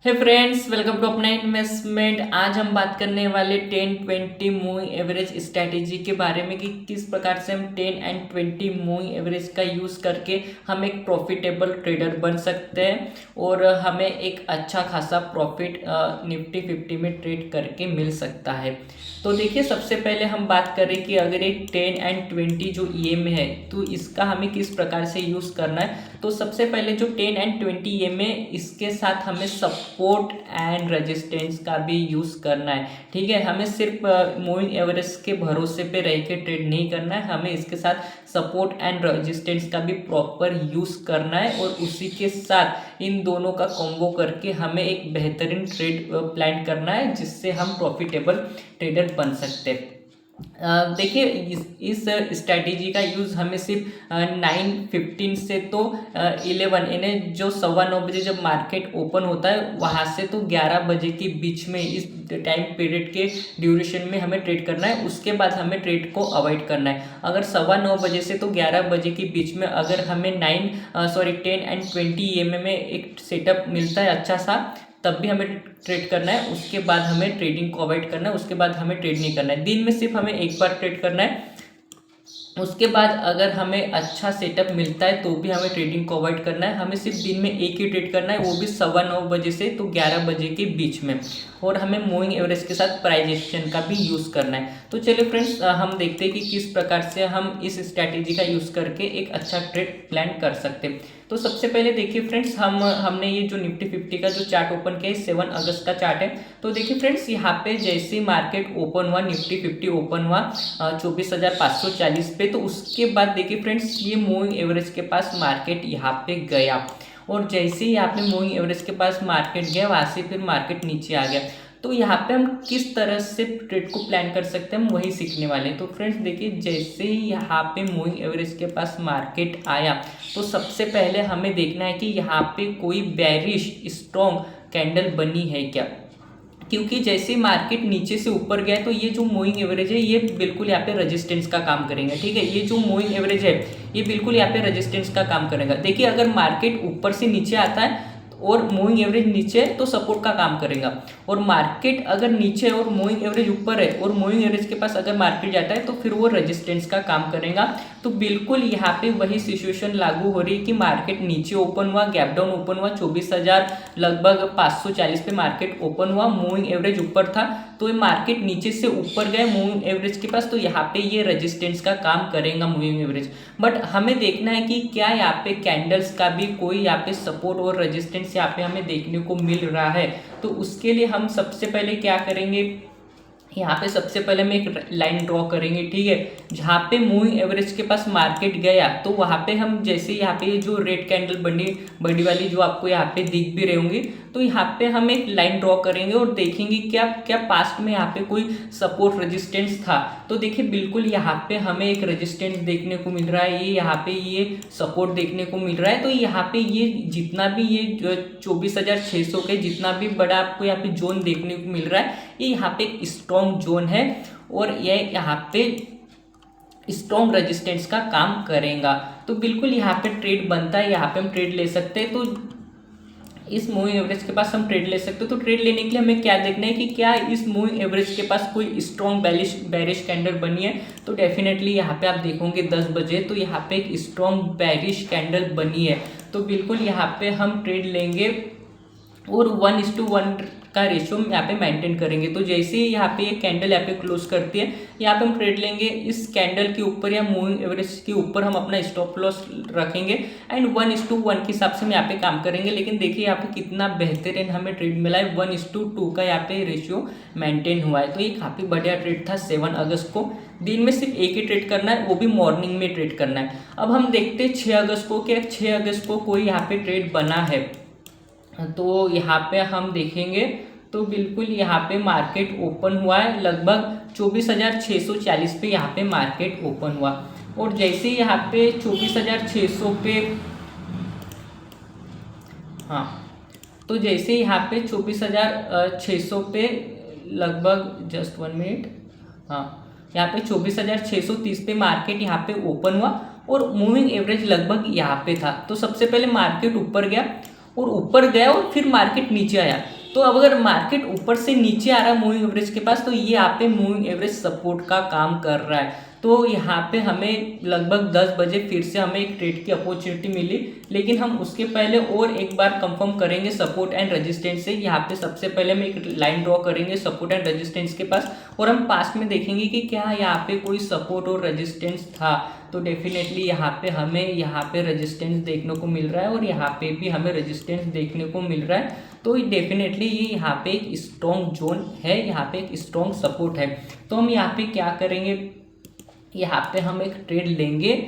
Hey friends, welcome to अपना investment. आज हम बात करने वाले 10-20 मूविंग एवरेज स्ट्रैटेजी के बारे में कि किस प्रकार से हम 10 एंड 20 मूविंग एवरेज का यूज़ करके हम एक प्रॉफिटेबल ट्रेडर बन सकते हैं और हमें एक अच्छा खासा प्रॉफिट निफ्टी 50 में ट्रेड करके मिल सकता है। तो देखिए, सबसे पहले हम बात करें कि अगर एक 10 एंड 20 जो ईएम है तो इसका हमें किस प्रकार से यूज़ करना है। तो सबसे पहले जो 10 एंड 20 ईएम है, इसके साथ हमें सपोर्ट एंड रेजिस्टेंस का भी यूज़ करना है। ठीक है, हमें सिर्फ मूविंग एवरेज के भरोसे पे रह के ट्रेड नहीं करना है, हमें इसके साथ सपोर्ट एंड रेजिस्टेंस का भी प्रॉपर यूज़ करना है और उसी के साथ इन दोनों का कॉम्बो करके हमें एक बेहतरीन ट्रेड प्लान करना है जिससे हम प्रॉफिटेबल ट्रेडर बन सकते हैं। देखिए, इस स्ट्रैटेजी का यूज़ हमें सिर्फ 9:15 से तो 11 यानी जो 9:15 जब मार्केट ओपन होता है वहाँ से तो 11 बजे के बीच में इस टाइम पीरियड के ड्यूरेशन में हमें ट्रेड करना है। उसके बाद हमें ट्रेड को अवॉइड करना है। अगर 9:15 बजे से तो 11 बजे के बीच में अगर हमें 10 एंड 20 ईएमए में एक सेटअप मिलता है अच्छा सा, तब भी हमें ट्रेड करना है। उसके बाद हमें ट्रेडिंग को अवॉइड करना है, उसके बाद हमें ट्रेड नहीं करना है। दिन में सिर्फ हमें एक बार ट्रेड करना है। उसके बाद अगर हमें अच्छा सेटअप मिलता है तो भी हमें ट्रेडिंग को अवॉइड करना है। हमें सिर्फ दिन में एक ही ट्रेड करना है, वो भी 9:15 बजे से तो 11 बजे के बीच में। और हमें मूविंग एवरेज के साथ प्राइस एक्शन का भी यूज़ करना है। तो चलिए फ्रेंड्स, हम देखते हैं कि किस प्रकार से हम इस स्ट्रैटेजी का यूज़ करके एक अच्छा ट्रेड प्लान कर सकते हैं। तो सबसे पहले देखिए फ्रेंड्स, हमने ये जो निफ्टी 50 का जो चार्ट ओपन किया है 7 अगस्त का चार्ट है। तो देखिए फ्रेंड्स, यहाँ पे जैसे मार्केट ओपन हुआ, निफ्टी 50 ओपन हुआ 24,540 पे, तो उसके बाद देखिए फ्रेंड्स, ये मूविंग एवरेज के पास मार्केट यहाँ पे गया और जैसे ही यहाँ पे मूविंग एवरेज के पास मार्केट गया, वहाँ से फिर मार्केट नीचे आ गया। तो यहाँ पे हम किस तरह से ट्रेड को प्लान कर सकते हैं, हम वही सीखने वाले हैं। तो फ्रेंड्स देखिए, जैसे ही यहाँ पे मूविंग एवरेज के पास मार्केट आया तो सबसे पहले हमें देखना है कि यहाँ पे कोई बेरिश स्ट्रॉन्ग कैंडल बनी है क्या, क्योंकि जैसे मार्केट नीचे से ऊपर गया तो ये जो मूविंग एवरेज है ये बिल्कुल यहाँ पे रेजिस्टेंस का काम करेंगे। ठीक है, ये जो मूविंग एवरेज है ये बिल्कुल यहाँ पे रेजिस्टेंस का काम करेगा। देखिए, अगर मार्केट ऊपर से नीचे आता है और मूविंग एवरेज नीचे तो सपोर्ट का काम करेगा, और मार्केट अगर नीचे और मूविंग एवरेज ऊपर है और मूविंग एवरेज के पास अगर मार्केट जाता है तो फिर वो रेजिस्टेंस का काम करेगा। तो बिल्कुल यहाँ पे वही सिचुएशन लागू हो रही है कि मार्केट नीचे ओपन हुआ, गैप डाउन ओपन हुआ, 24,000 लगभग 540 पे मार्केट ओपन हुआ, मूविंग एवरेज ऊपर था तो ये मार्केट नीचे से ऊपर गए मूविंग एवरेज के पास, तो यहाँ पे ये रेजिस्टेंस का काम करेगा मूविंग एवरेज। बट हमें देखना है कि क्या यहाँ पे कैंडल्स का भी कोई यहाँ पे सपोर्ट और रेजिस्टेंस यहाँ पे हमें देखने को मिल रहा है। तो उसके लिए हम सबसे पहले क्या करेंगे, यहाँ पे सबसे पहले हम एक लाइन ड्रॉ करेंगे। ठीक है, जहाँ पे मूविंग एवरेज के पास मार्केट गया तो वहाँ पे हम जैसे यहाँ पे जो रेड कैंडल बड़ी बड़ी वाली जो आपको यहाँ पे दिख भी रही होंगी, तो यहाँ पे हम एक लाइन ड्रॉ करेंगे और देखेंगे क्या क्या पास्ट में यहाँ पे कोई सपोर्ट रेजिस्टेंस था। तो देखिए, बिल्कुल यहाँ पे हमें एक रेजिस्टेंस देखने को मिल रहा है, ये यहाँ पे ये सपोर्ट देखने को मिल रहा है। तो यहाँ पे ये जितना भी ये 24,600 के जितना भी बड़ा आपको यहाँ पे जोन देखने को मिल रहा है, ये यहाँ पे एक स्ट्रॉन्ग जोन है और ये यहाँ पे स्ट्रॉन्ग रेजिस्टेंस का काम करेगा। तो बिल्कुल यहाँ पे ट्रेड बनता है, यहाँ पे हम ट्रेड ले सकते हैं। तो इस मूविंग एवरेज के पास हम ट्रेड ले सकते हो। तो ट्रेड लेने के लिए हमें क्या देखना है कि क्या इस मूविंग एवरेज के पास कोई स्ट्रॉन्ग बेरिश कैंडल बनी है। तो डेफिनेटली यहाँ पे आप देखोगे 10 बजे तो यहाँ पे एक स्ट्रॉन्ग बेरिश कैंडल बनी है। तो बिल्कुल यहाँ पे हम ट्रेड लेंगे और 1:1 का रेशियो यहाँ पे मेंटेन करेंगे। तो जैसे ही यहाँ पे ये कैंडल यहाँ पे क्लोज करती है, यहाँ पे हम ट्रेड लेंगे इस कैंडल के ऊपर या मूविंग एवरेज के ऊपर हम अपना स्टॉप लॉस रखेंगे एंड 1:1 के हिसाब से हम यहाँ पे काम करेंगे। लेकिन देखिए यहाँ पे कितना बेहतरीन हमें ट्रेड मिला है, 1:2 का यहाँ पे रेशियो मेंटेन हुआ है। तो ये काफ़ी बढ़िया ट्रेड था 7 अगस्त को। दिन में सिर्फ एक ही ट्रेड करना है, वो भी मॉर्निंग में ट्रेड करना है। अब हम देखते हैं 6 अगस्त को, क्या 6 अगस्त को कोई यहाँ पे ट्रेड बना है। तो यहाँ पे हम देखेंगे तो बिल्कुल यहाँ पे मार्केट ओपन हुआ है लगभग 24,640 पे यहाँ पे मार्केट ओपन हुआ, और जैसे यहाँ पे 24,600 पे, हाँ, तो जैसे यहाँ पे 24,600 पे लगभग, जस्ट 1 मिनट, हाँ, यहाँ पे 24,630 पे मार्केट यहाँ पे ओपन हुआ और मूविंग एवरेज लगभग यहाँ पे था। तो सबसे पहले मार्केट ऊपर गया और ऊपर गया और फिर मार्केट नीचे आया। तो अब अगर मार्केट ऊपर से नीचे आ रहा है मूविंग एवरेज के पास, तो ये यहाँ पे मूविंग एवरेज सपोर्ट का काम कर रहा है। तो यहाँ पे हमें लगभग 10 बजे फिर से हमें एक ट्रेड की अपॉर्चुनिटी मिली, लेकिन हम उसके पहले और एक बार कंफर्म करेंगे सपोर्ट एंड रेजिस्टेंस से। यहाँ पे सबसे पहले हम एक लाइन ड्रॉ करेंगे सपोर्ट एंड रेजिस्टेंस के पास, और हम पास्ट में देखेंगे कि क्या यहाँ पे कोई सपोर्ट और रेजिस्टेंस था। तो डेफिनेटली यहाँ पे हमें यहाँ पे रेजिस्टेंस देखने को मिल रहा है, और यहाँ पे भी हमें रेजिस्टेंस देखने को मिल रहा है। तो डेफिनेटली ये यहाँ पे एक स्ट्रॉन्ग जोन है, यहाँ पे एक स्ट्रॉन्ग सपोर्ट है। तो हम यहाँ पे क्या करेंगे, यहाँ पे हम एक ट्रेड लेंगे।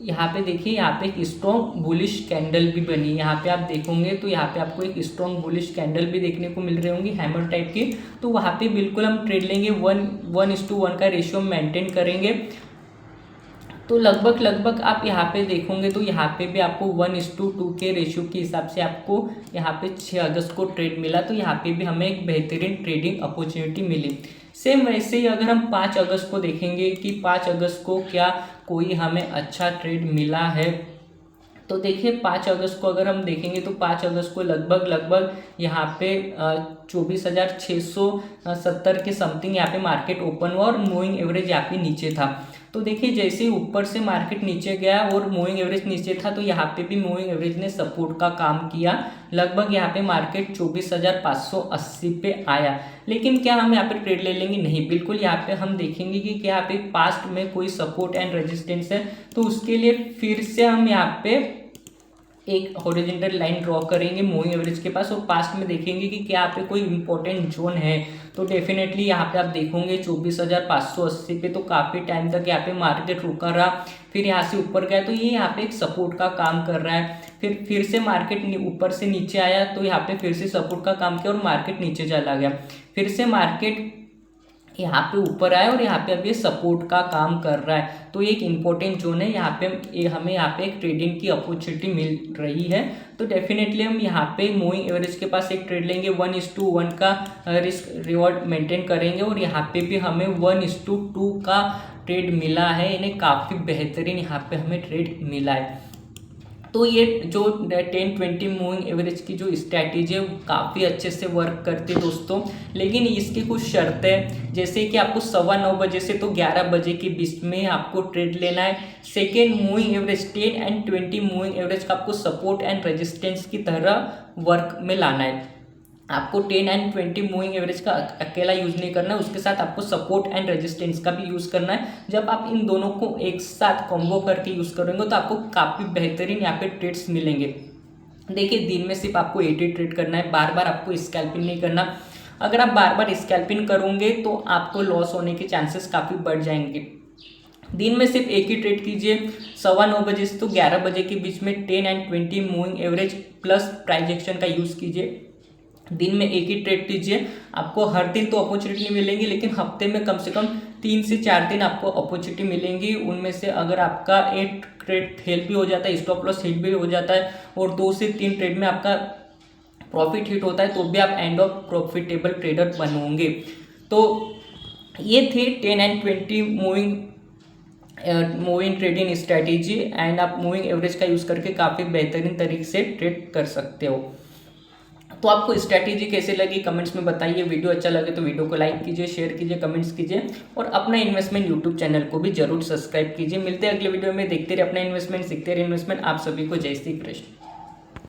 यहाँ पे देखिए, यहाँ पे एक स्ट्रॉन्ग बुलिश कैंडल भी बनी, यहाँ पे आप देखोगे तो यहाँ पे आपको एक स्ट्रॉन्ग बुलिश कैंडल भी देखने को मिल रही होंगी हैमर टाइप की। तो वहाँ पे बिल्कुल हम ट्रेड लेंगे, 1:1 का रेशियो मेंटेन करेंगे। तो लगभग आप यहाँ पे देखोगे तो यहाँ पे भी आपको 1:2 के रेशियो के हिसाब से आपको यहाँ पे 6 अगस्त को ट्रेड मिला। तो यहाँ पे भी हमें एक बेहतरीन ट्रेडिंग अपॉर्चुनिटी मिली। सेम वैसे ही अगर हम 5 अगस्त को देखेंगे कि 5 अगस्त को क्या कोई हमें अच्छा ट्रेड मिला है, तो देखिए 5 अगस्त को अगर हम देखेंगे तो 5 अगस्त को लगभग यहाँ पे 24,670 के समथिंग यहाँ पे मार्केट ओपन हुआ, और मूविंग एवरेज यहाँ पे नीचे था। तो देखिए जैसे ही ऊपर से मार्केट नीचे गया और मूविंग एवरेज नीचे था, तो यहाँ पे भी मूविंग एवरेज ने सपोर्ट का काम किया। लगभग यहाँ पे मार्केट 24,580 पे आया। लेकिन क्या हम यहाँ पे ट्रेड ले लेंगे? नहीं, बिल्कुल यहाँ पे हम देखेंगे कि क्या यहाँ पे पास्ट में कोई सपोर्ट एंड रेजिस्टेंस है। तो उसके लिए फिर से हम यहाँ पे एक हॉरिजॉन्टल लाइन ड्रॉ करेंगे मूविंग एवरेज के पास, और पास्ट में देखेंगे कि क्या यहाँ पे कोई इंपॉर्टेंट जोन है। तो डेफिनेटली यहाँ पे आप देखोगे 24,580 पे तो काफ़ी टाइम तक यहाँ पे मार्केट रुका रहा, फिर यहाँ से ऊपर गया, तो ये यहाँ पे एक सपोर्ट का काम कर रहा है। फिर से मार्केट ऊपर से नीचे आया, तो यहाँ पे फिर से सपोर्ट का काम किया और मार्केट नीचे चला गया। फिर से मार्केट यहाँ पे ऊपर आया और यहाँ पे अब ये सपोर्ट का काम कर रहा है। तो एक इम्पोर्टेंट जोन है, यहाँ पे हमें यहाँ पे एक ट्रेडिंग की अपॉर्चुनिटी मिल रही है। तो डेफिनेटली हम यहाँ पे मूविंग एवरेज के पास एक ट्रेड लेंगे, 1:1 का रिस्क रिवॉर्ड मेंटेन करेंगे, और यहाँ पे भी हमें 1:2 का ट्रेड मिला है। इन्हें काफ़ी बेहतरीन यहाँ पे हमें ट्रेड मिला है। तो ये जो 10-20 मूविंग एवरेज की जो स्ट्रैटेजी है वो काफ़ी अच्छे से वर्क करती है दोस्तों। लेकिन इसकी कुछ शर्तें, जैसे कि आपको 9:15 बजे से तो 11 बजे के बीच में आपको ट्रेड लेना है। Second, moving average 10 and 20 moving average का आपको सपोर्ट एंड रेजिस्टेंस की तरह वर्क में लाना है। आपको 10 and 20 मूविंग एवरेज का अकेला यूज़ नहीं करना है, उसके साथ आपको सपोर्ट एंड रेजिस्टेंस का भी यूज़ करना है। जब आप इन दोनों को एक साथ कॉम्बो करके यूज़ करेंगे तो आपको काफ़ी बेहतरीन यहाँ पे ट्रेड्स मिलेंगे। देखिए दिन में सिर्फ आपको 80 ट्रेड करना है, बार बार आपको स्कैल्पिंग नहीं करना। अगर आप बार बार स्कैल्पिंग करोगे तो आपको लॉस होने के चांसेस काफ़ी बढ़ जाएंगे। दिन में सिर्फ एक ही ट्रेड कीजिए, 9:15 बजे से तो 11 बजे के बीच में 10 and 20 moving average plus price action का यूज़ कीजिए। दिन में एक ही ट्रेड कीजिए। आपको हर दिन तो अपॉर्चुनिटी नहीं मिलेंगी, लेकिन हफ्ते में कम से कम 3 से 4 दिन आपको अपॉर्चुनिटी मिलेंगी। उनमें से अगर आपका एक ट्रेड फेल भी हो जाता है, स्टॉप लॉस हिट भी हो जाता है, और 2 से 3 ट्रेड में आपका प्रॉफिट हिट होता है, तो भी आप एंड ऑफ प्रॉफिटेबल ट्रेडर बनोगे। तो ये थे 10 and 20 moving trading strategy, and आप मूविंग एवरेज का यूज़ करके काफ़ी बेहतरीन तरीके से ट्रेड कर सकते हो। तो आपको स्ट्रैटेजी कैसे लगी कमेंट्स में बताइए। वीडियो अच्छा लगे तो वीडियो को लाइक कीजिए, शेयर कीजिए, कमेंट्स कीजिए, और अपना इन्वेस्टमेंट यूट्यूब चैनल को भी जरूर सब्सक्राइब कीजिए। मिलते हैं अगले वीडियो में। देखते रहिए अपना इन्वेस्टमेंट, सीखते रहिए इन्वेस्टमेंट। आप सभी को जय श्री कृष्ण।